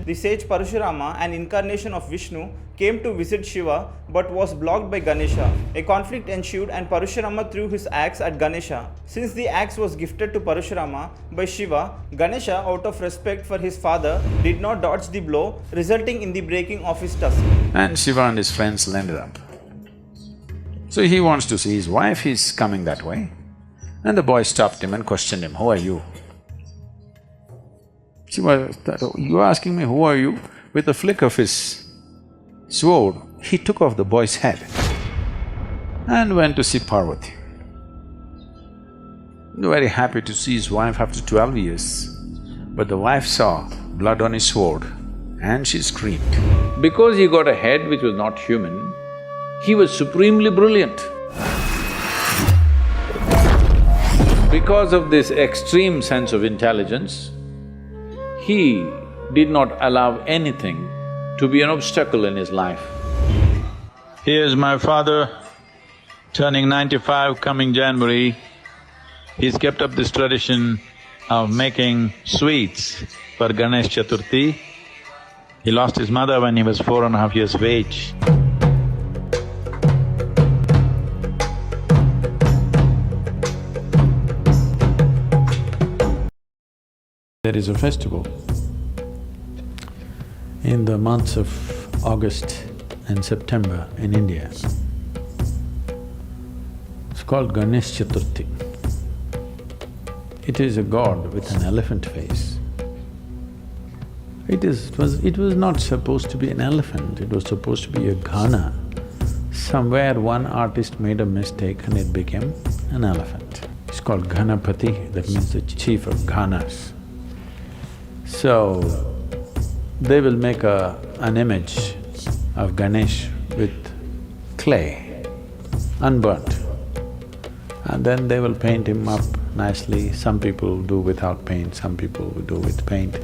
the sage Parashurama, an incarnation of Vishnu, came to visit Shiva but was blocked by Ganesha. A conflict ensued and Parashurama threw his axe at Ganesha. Since the axe was gifted to Parashurama by Shiva, Ganesha, out of respect for his father, did not dodge the blow, resulting in the breaking of his tusk. And Shiva and his friends landed up. So he wants to see his wife, he's coming that way. And the boy stopped him and questioned him, "Who are you?" Shiva thought, "Oh, you asking me who are you?" With a flick of his sword, he took off the boy's head and went to see Parvati. Very happy to see his wife after 12 years. But the wife saw blood on his sword and she screamed. Because he got a head which was not human, he was supremely brilliant. Because of this extreme sense of intelligence, he did not allow anything to be an obstacle in his life. Here's my father, turning 95 coming January. He's kept up this tradition of making sweets for Ganesh Chaturthi. He lost his mother when he was 4.5 years of age. There is a festival in the months of August and September in India. It's called Ganesh Chaturthi. It is a god with an elephant face. It was not supposed to be an elephant, it was supposed to be a Ghana. Somewhere one artist made a mistake and it became an elephant. It's called GANA-pathi, that means the chief of Ghanas. So, they will make an image of Ganesh with clay, unburnt, and then they will paint him up nicely. Some people do without paint, some people do with paint.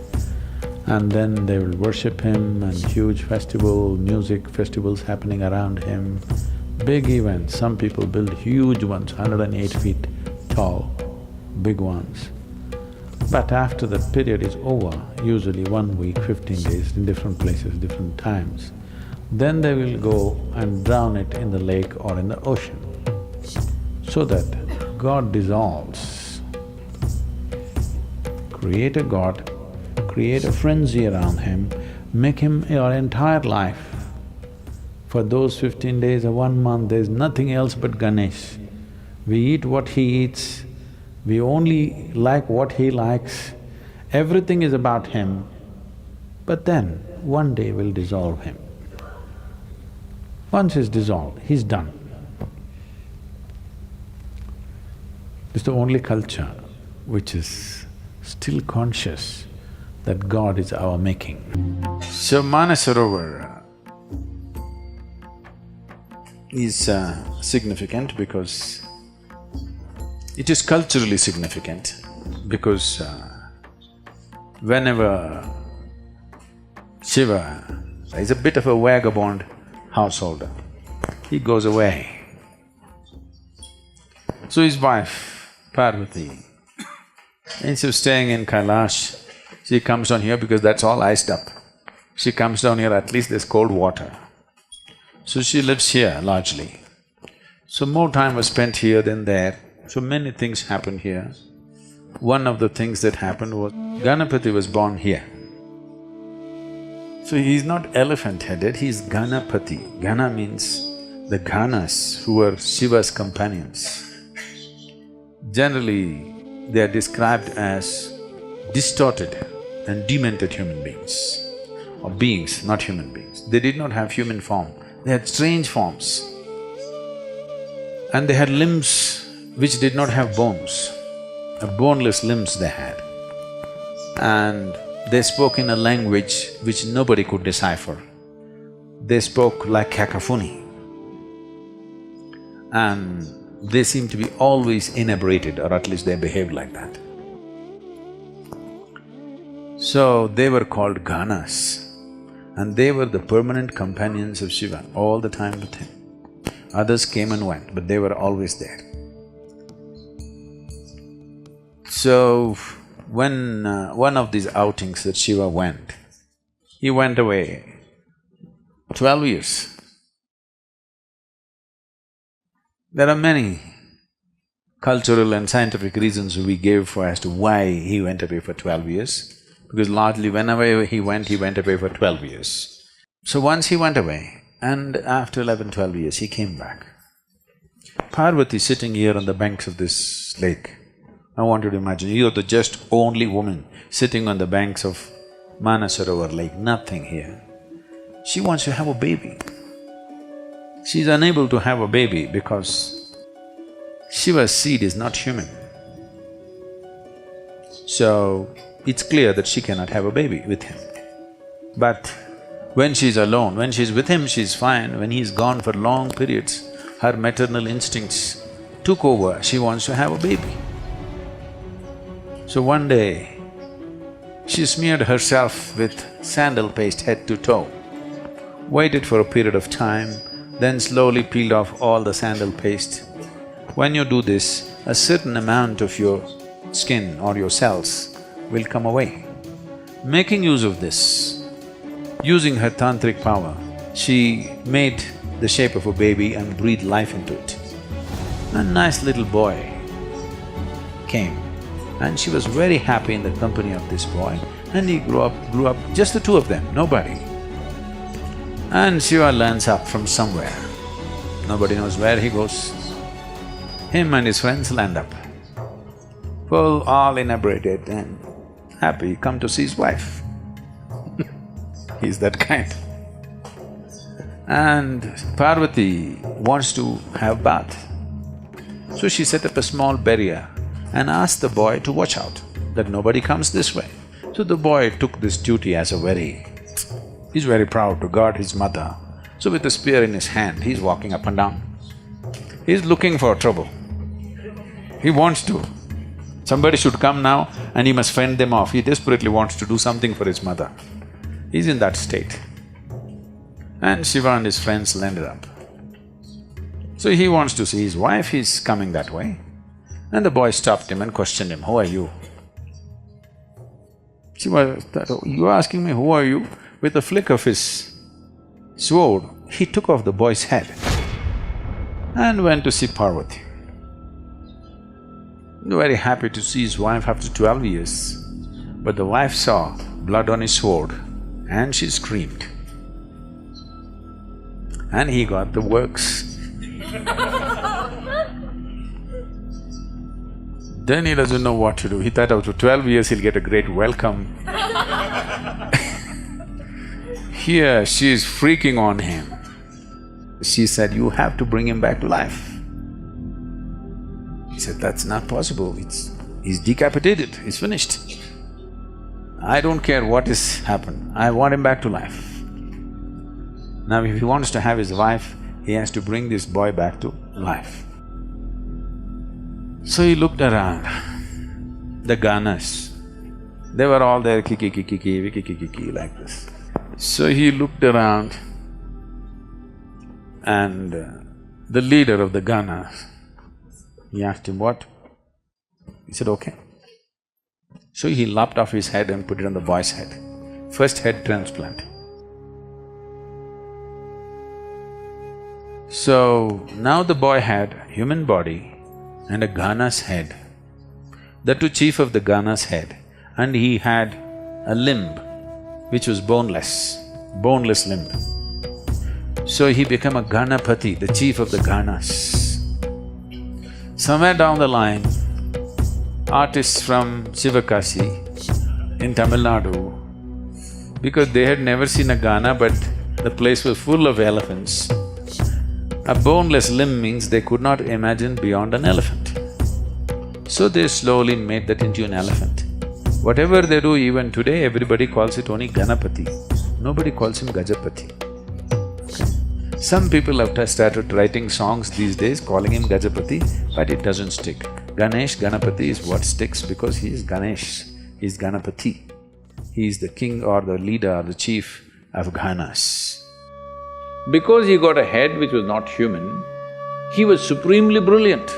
And then they will worship him and huge festival, music festivals happening around him, big events. Some people build huge ones, 108 feet tall, big ones. But after that period is over, usually 1 week, 15 days, in different places, different times, then they will go and drown it in the lake or in the ocean, so that God dissolves. Create a god, create a frenzy around him, make him your entire life. For those 15 days or 1 month, there's nothing else but Ganesh. We eat what he eats, we only like what he likes, everything is about him, but then one day we'll dissolve him. Once he's dissolved, he's done. It's the only culture which is still conscious that God is our making. So Manasarovar is significant because it is culturally significant, because whenever Shiva is a bit of a vagabond householder, he goes away. So his wife, Parvati, instead of staying in Kailash, she comes down here because that's all iced up. She comes down here, at least there's cold water. So she lives here largely. So more time was spent here than there. So many things happened here. One of the things that happened was Gana-pathi was born here. So he's not elephant-headed, he's Gana-pathi. Gana means the Ganas who were Shiva's companions. Generally, they are described as distorted and demented human beings, or beings, not human beings. They did not have human form, they had strange forms. And they had limbs which did not have bones, boneless limbs they had. And they spoke in a language which nobody could decipher. They spoke like cacophony. And they seemed to be always inebriated, or at least they behaved like that. So they were called Ganas, and they were the permanent companions of Shiva all the time with him. Others came and went, but they were always there. So, when one of these outings that Shiva went, He went away 12 years. There are many cultural and scientific reasons we gave for as to why he went away for 12 years, because largely whenever he went away for 12 years. So once he went away, and after 11, 12 years, he came back. Parvati sitting here on the banks of this lake. I want you to imagine, you're the just only woman sitting on the banks of Manasarovar lake, nothing here. She wants to have a baby. She's unable to have a baby because Shiva's seed is not human. So, it's clear that she cannot have a baby with him. But when she's alone, when she's with him, she's fine. When he's gone for long periods, her maternal instincts took over, she wants to have a baby. So one day, she smeared herself with sandal paste head to toe, waited for a period of time, then slowly peeled off all the sandal paste. When you do this, a certain amount of your skin or your cells will come away. Making use of this, using her tantric power, she made the shape of a baby and breathed life into it. A nice little boy came, and she was very happy in the company of this boy, and he grew up, just the two of them, nobody. And Shiva lands up from somewhere, nobody knows where he goes. Him and his friends land up, full, all inebriated and happy, come to see his wife. He's that kind. And Parvati wants to have bath. So she set up a small barrier and asked the boy to watch out, that nobody comes this way. So the boy took this duty as he's very proud to guard his mother. So with a spear in his hand, he's walking up and down. He's looking for trouble. He wants to. Somebody should come now and he must fend them off. He desperately wants to do something for his mother. He's in that state. And Shiva and his friends landed up. So he wants to see his wife, he's coming that way. And the boy stopped him and questioned him, "Who are you?" Shiva, "You asking me, who are you?" With a flick of his sword, he took off the boy's head and went to see Parvati. Very happy to see his wife after 12 years. But the wife saw blood on his sword and she screamed. And he got the works. Then he doesn't know what to do. He thought after 12 years he'll get a great welcome. Here she is freaking on him. She said, "You have to bring him back to life." He said, "That's not possible, he's decapitated, he's finished. I don't care what has happened, I want him back to life." Now if he wants to have his wife, he has to bring this boy back to life. So he looked around, the Ganas, they were all there, kiki, kiki, kiki, kiki, kiki, like this. So he looked around and the leader of the Ganas, he asked him, "What?" He said, "Okay." So he lopped off his head and put it on the boy's head. First head transplant. So now the boy had a human body and a Gana's head, the two chief of the Gana's head, and he had a limb which was boneless limb. So he became a GANA-pathi, the chief of the Ganas. Somewhere down the line, artists from Sivakasi in Tamil Nadu, because they had never seen a Gana but the place was full of elephants. A boneless limb means they could not imagine beyond an elephant. So they slowly made that into an elephant. Whatever they do even today, everybody calls it only Gana-pathi. Nobody calls him Gajapati. Okay. Some people have started writing songs these days calling him Gajapati, but it doesn't stick. Ganesh, Ganapati is what sticks because he is Ganesh, he is Ganapati. He is the king or the leader or the chief of Ganas. Because he got a head which was not human, he was supremely brilliant.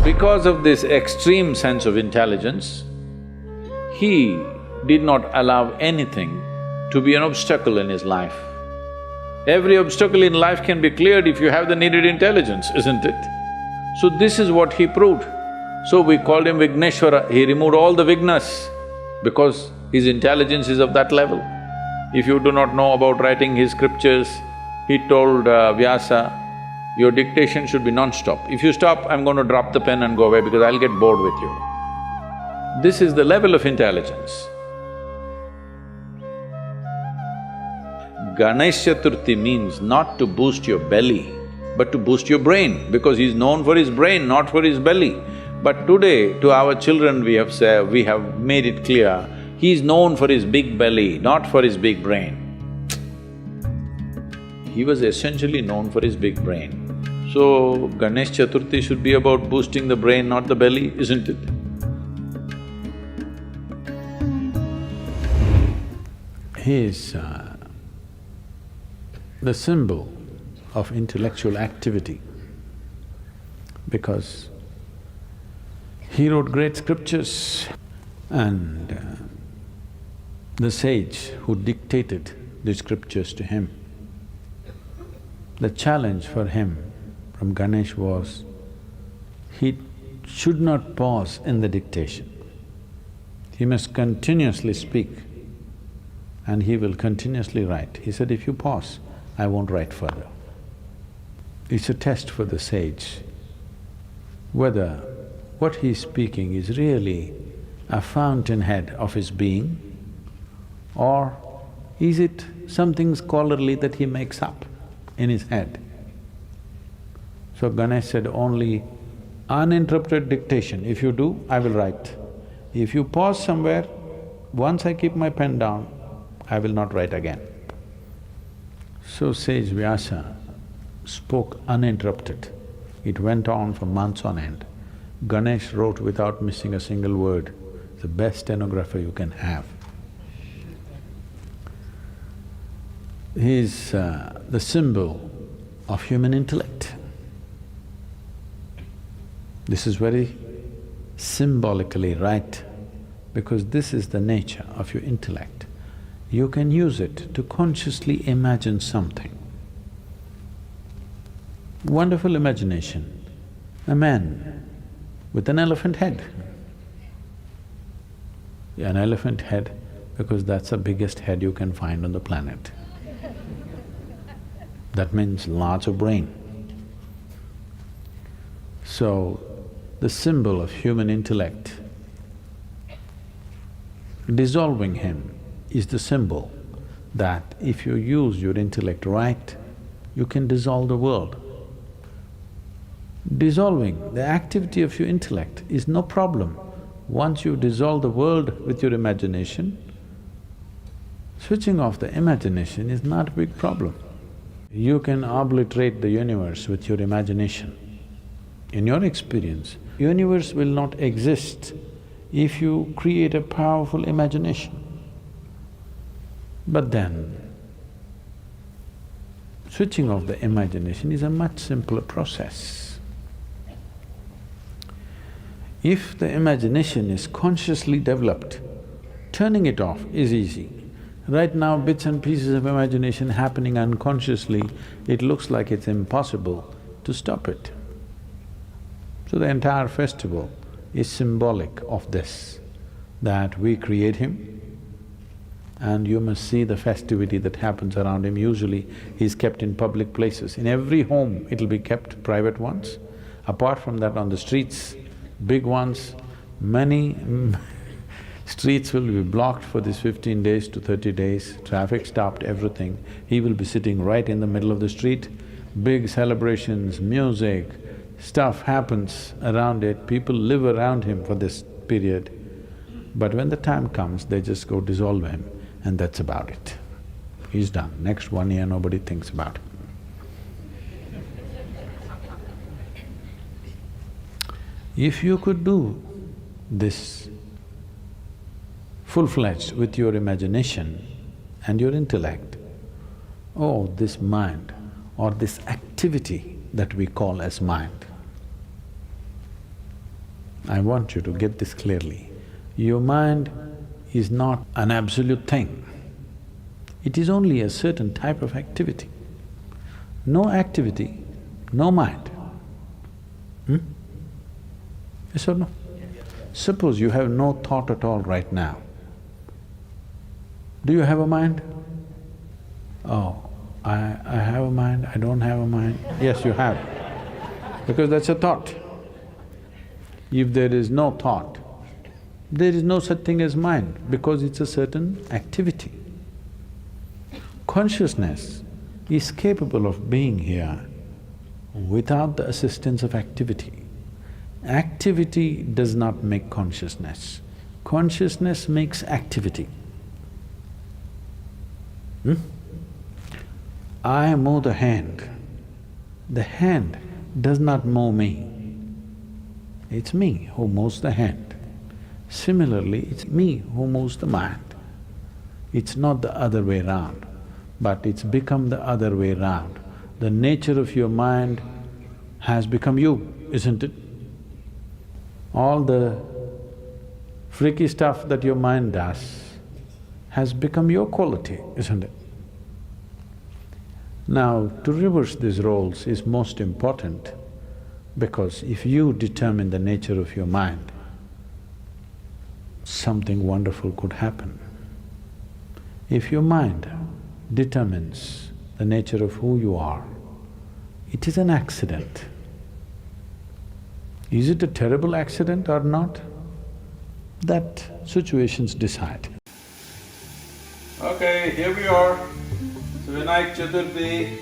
Because of this extreme sense of intelligence, he did not allow anything to be an obstacle in his life. Every obstacle in life can be cleared if you have the needed intelligence, isn't it? So this is what he proved. So we called him Vigneshwara, he removed all the vignas because his intelligence is of that level. If you do not know about writing his scriptures, he told Vyasa, your dictation should be non-stop. If you stop, I'm going to drop the pen and go away because I'll get bored with you. This is the level of intelligence. Ganesh Chaturthi means not to boost your belly, but to boost your brain, because he's known for his brain, not for his belly. But today, to our children we have made it clear, he's known for his big belly, not for his big brain. He was essentially known for his big brain. So, Ganesh Chaturthi should be about boosting the brain, not the belly, isn't it? He is the symbol of intellectual activity because he wrote great scriptures and the sage who dictated the scriptures to him, the challenge for him from Ganesh was, he should not pause in the dictation. He must continuously speak and he will continuously write. He said, if you pause, I won't write further. It's a test for the sage, whether what he's speaking is really a fountainhead of his being or is it something scholarly that he makes up in his head. So Ganesh said, only uninterrupted dictation, if you do, I will write. If you pause somewhere, once I keep my pen down, I will not write again. So sage Vyasa spoke uninterrupted. It went on for months on end. Ganesh wrote without missing a single word, the best stenographer you can have. He is the symbol of human intellect. This is very symbolically right because this is the nature of your intellect. You can use it to consciously imagine something. Wonderful imagination, a man with an elephant head. An elephant head because that's the biggest head you can find on the planet. That means lots of brain. So, the symbol of human intellect, dissolving him is the symbol that if you use your intellect right, you can dissolve the world. Dissolving the activity of your intellect is no problem. Once you dissolve the world with your imagination, switching off the imagination is not a big problem. You can obliterate the universe with your imagination. In your experience, universe will not exist if you create a powerful imagination. But then, switching off the imagination is a much simpler process. If the imagination is consciously developed, turning it off is easy. Right now, bits and pieces of imagination happening unconsciously, it looks like it's impossible to stop it. So the entire festival is symbolic of this, that we create him and you must see the festivity that happens around him. Usually, he's kept in public places. In every home, it'll be kept, private ones. Apart from that, on the streets, big ones, many streets will be blocked for this 15 days to 30 days, traffic stopped, everything. He will be sitting right in the middle of the street, big celebrations, music, stuff happens around it, people live around him for this period. But when the time comes, they just go dissolve him and that's about it. He's done. Next 1 year, nobody thinks about it. If you could do this full-fledged with your imagination and your intellect, oh, this mind or this activity that we call as mind, I want you to get this clearly. Your mind is not an absolute thing. It is only a certain type of activity. No activity, no mind. Yes or no? Suppose you have no thought at all right now. Do you have a mind? Oh, I have a mind, I don't have a mind. Yes, you have, because that's a thought. If there is no thought, there is no such thing as mind, because it's a certain activity. Consciousness is capable of being here without the assistance of activity. Activity does not make consciousness. Consciousness makes activity. I move the hand. The hand does not move me. It's me who moves the hand. Similarly, it's me who moves the mind. It's not the other way round, but it's become the other way round. The nature of your mind has become you, isn't it? All the freaky stuff that your mind does has become your quality, isn't it? Now, to reverse these roles is most important, because if you determine the nature of your mind, something wonderful could happen. If your mind determines the nature of who you are, it is an accident. Is it a terrible accident or not? That situations decide. Okay, here we are. It's Ganesh Chaturthi,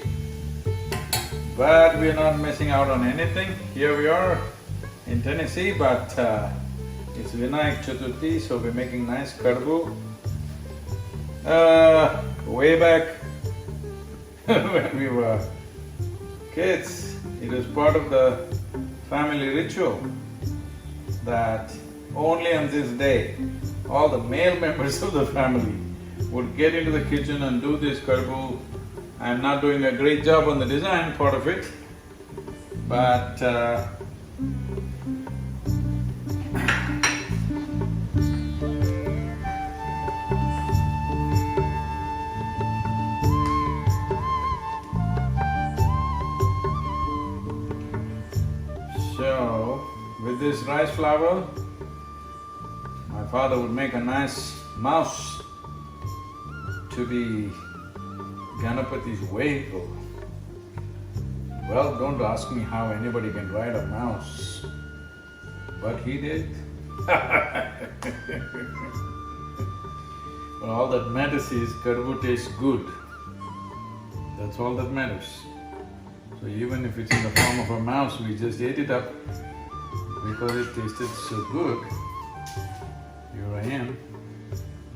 but we're not missing out on anything. Here we are in Tennessee, but it's Ganesh Chaturthi, so we're making nice kadbu. Way back when we were kids, it was part of the family ritual that only on this day, all the male members of the family would get into the kitchen and do this kadbu. I'm not doing a great job on the design part of it, but so, with this rice flour, my father would make a nice mouse to be GANA-pathi's vehicle. Well, don't ask me how anybody can ride a mouse, but he did. But all that matters is kadbu tastes good. That's all that matters. So even if it's in the form of a mouse, we just ate it up because it tasted so good. Here I am.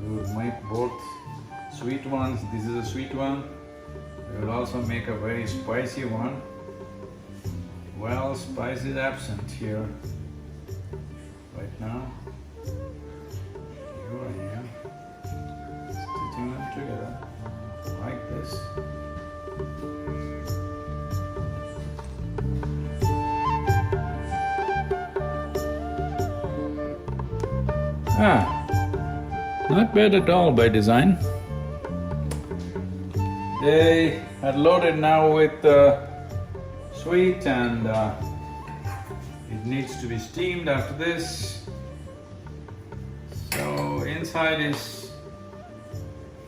We would make both sweet ones. This is a sweet one. We will also make a very spicy one. Well, spice is absent here right now. Here I am, stitching them together like this. Not bad at all by design. They are loaded now with sweet and it needs to be steamed after this. So inside is,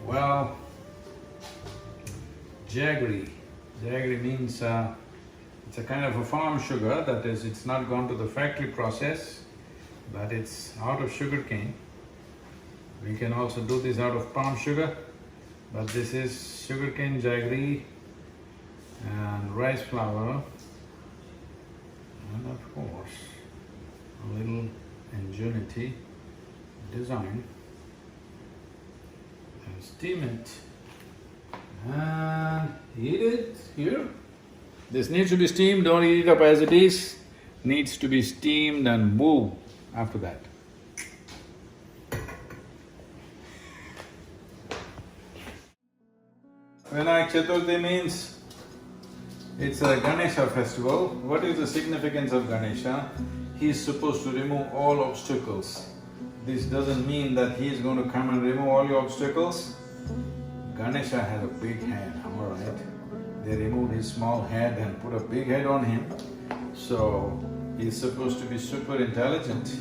well, jaggery. Jaggery means it's a kind of a farm sugar, that is, it's not gone to the factory process, but it's out of sugarcane. We can also do this out of palm sugar, but this is sugarcane jaggery and rice flour, and of course, a little ingenuity, design, and steam it and eat it here. This needs to be steamed, don't eat it up as it is, needs to be steamed and moved after that. Ganesh Chaturthi means it's a Ganesha festival. What is the significance of Ganesha? He is supposed to remove all obstacles. this doesn't mean that he is going to come and remove all your obstacles. Ganesha has a big head, am I right? They removed his small head and put a big head on him. So, he's supposed to be super intelligent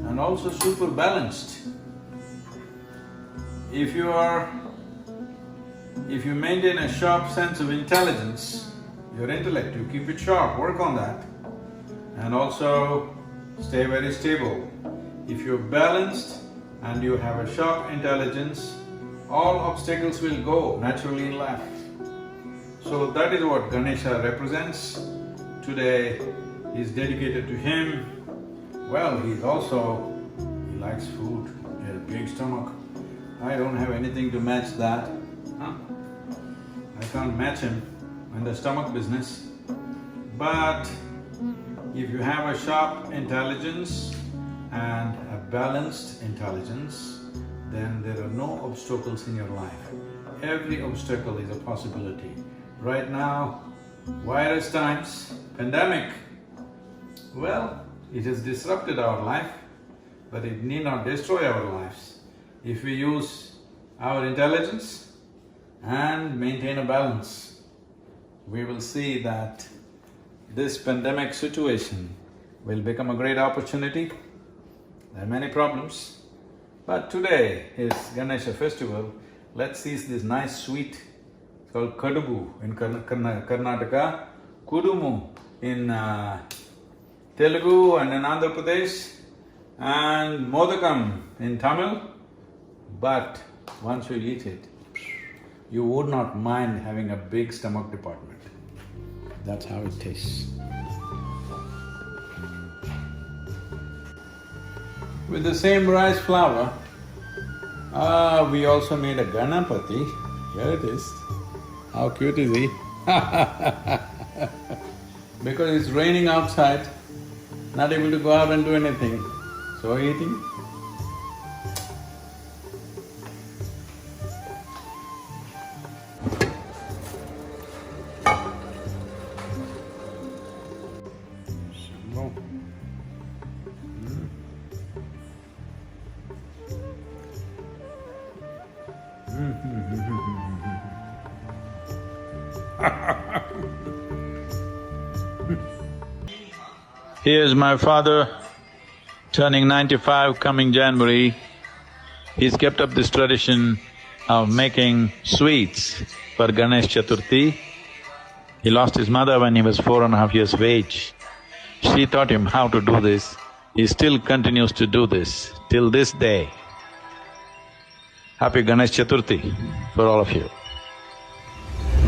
and also super balanced. If you maintain a sharp sense of intelligence, your intellect, you keep it sharp, work on that. And also stay very stable. If you're balanced and you have a sharp intelligence, all obstacles will go naturally in life. So that is what Ganesha represents. Today is dedicated to him. Well, he likes food, he has a big stomach. I don't have anything to match that, huh? I can't match him in the stomach business. But if you have a sharp intelligence and a balanced intelligence, then there are no obstacles in your life. Every obstacle is a possibility. Right now, virus times, pandemic, well, it has disrupted our life, but it need not destroy our lives. If we use our intelligence and maintain a balance, we will see that this pandemic situation will become a great opportunity. There are many problems, but today is Ganesha festival. Let's see this nice sweet, it's called kadubu in Karnataka, kudumu in Telugu and in Andhra Pradesh, and modakam in Tamil. But once you eat it, you would not mind having a big stomach department. That's how it tastes. With the same rice flour, we also made a GANA-pathi. Here it is. How cute is he? Because it's raining outside, not able to go out and do anything, so eating. Here's my father, turning 95 coming January. He's kept up this tradition of making sweets for Ganesh Chaturthi. He lost his mother when he was 4.5 years of age. She taught him how to do this. He still continues to do this till this day. Happy Ganesh Chaturthi for all of you.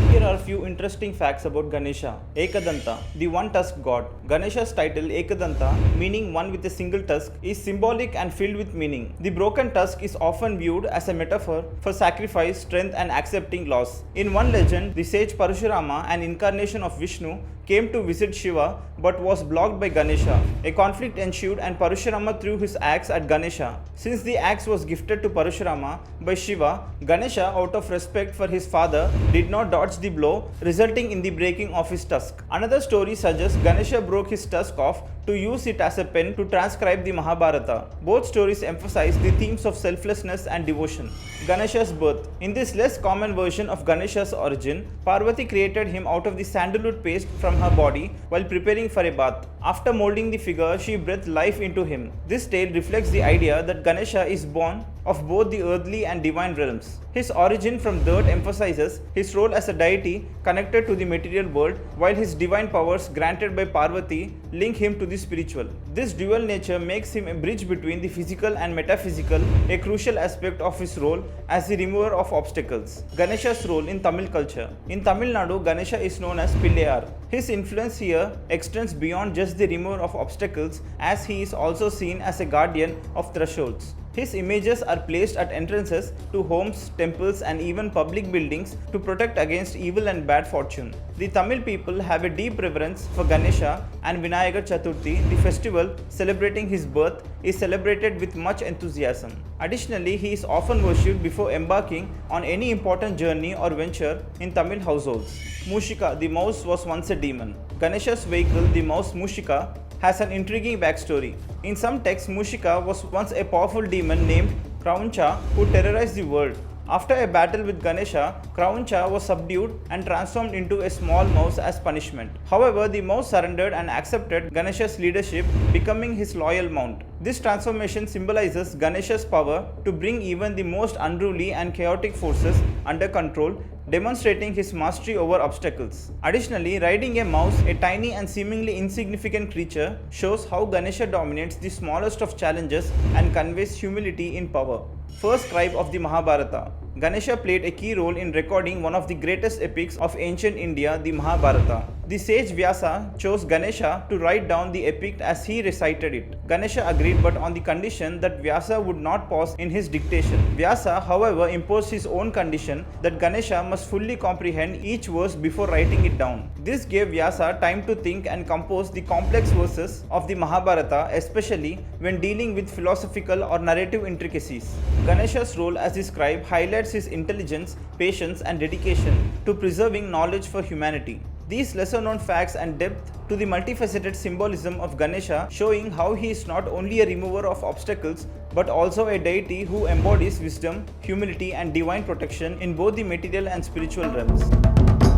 Here are a few interesting facts about Ganesha. Ekadanta, the one-tusked god. Ganesha's title Ekadanta, meaning one with a single tusk, is symbolic and filled with meaning. The broken tusk is often viewed as a metaphor for sacrifice, strength and accepting loss. In one legend, the sage Parashurama, an incarnation of Vishnu, came to visit Shiva but was blocked by Ganesha. A conflict ensued and Parashurama threw his axe at Ganesha. Since the axe was gifted to Parashurama by Shiva, Ganesha, out of respect for his father, did not dodge the blow, resulting in the breaking of his tusk. Another story suggests Ganesha broke his tusk off to use it as a pen to transcribe the Mahabharata. Both stories emphasize the themes of selflessness and devotion. Ganesha's birth. In this less common version of Ganesha's origin, Parvati created him out of the sandalwood paste from her body while preparing for a bath. After molding the figure, she breathed life into him. This tale reflects the idea that Ganesha is born of both the earthly and divine realms. His origin from dirt emphasizes his role as a deity connected to the material world, while his divine powers granted by Parvati link him to the spiritual. This dual nature makes him a bridge between the physical and metaphysical, a crucial aspect of his role as the remover of obstacles. Ganesha's role in Tamil culture. In Tamil Nadu, Ganesha is known as Pillayar. His influence here extends beyond just the remover of obstacles, as he is also seen as a guardian of thresholds. His images are placed at entrances to homes, temples and even public buildings to protect against evil and bad fortune. The Tamil people have a deep reverence for Ganesha, and Vinayagar Chaturthi, the festival celebrating his birth, is celebrated with much enthusiasm. Additionally, he is often worshipped before embarking on any important journey or venture in Tamil households. Mushika, the mouse, was once a demon. Ganesha's vehicle, the mouse Mushika, has an intriguing backstory. In some texts, Mushika was once a powerful demon named Krauncha who terrorized the world. After a battle with Ganesha, Krauncha was subdued and transformed into a small mouse as punishment. However, the mouse surrendered and accepted Ganesha's leadership, becoming his loyal mount. This transformation symbolizes Ganesha's power to bring even the most unruly and chaotic forces under control, demonstrating his mastery over obstacles. Additionally, riding a mouse, a tiny and seemingly insignificant creature, shows how Ganesha dominates the smallest of challenges and conveys humility in power. First scribe of the Mahabharata. Ganesha played a key role in recording one of the greatest epics of ancient India, the Mahabharata. The sage Vyasa chose Ganesha to write down the epic as he recited it. Ganesha agreed, but on the condition that Vyasa would not pause in his dictation. Vyasa, however, imposed his own condition that Ganesha must fully comprehend each verse before writing it down. This gave Vyasa time to think and compose the complex verses of the Mahabharata, especially when dealing with philosophical or narrative intricacies. Ganesha's role as a scribe highlights his intelligence, patience, and dedication to preserving knowledge for humanity. These lesser known facts and depth to the multifaceted symbolism of Ganesha, showing how he is not only a remover of obstacles but also a deity who embodies wisdom, humility, and divine protection in both the material and spiritual realms.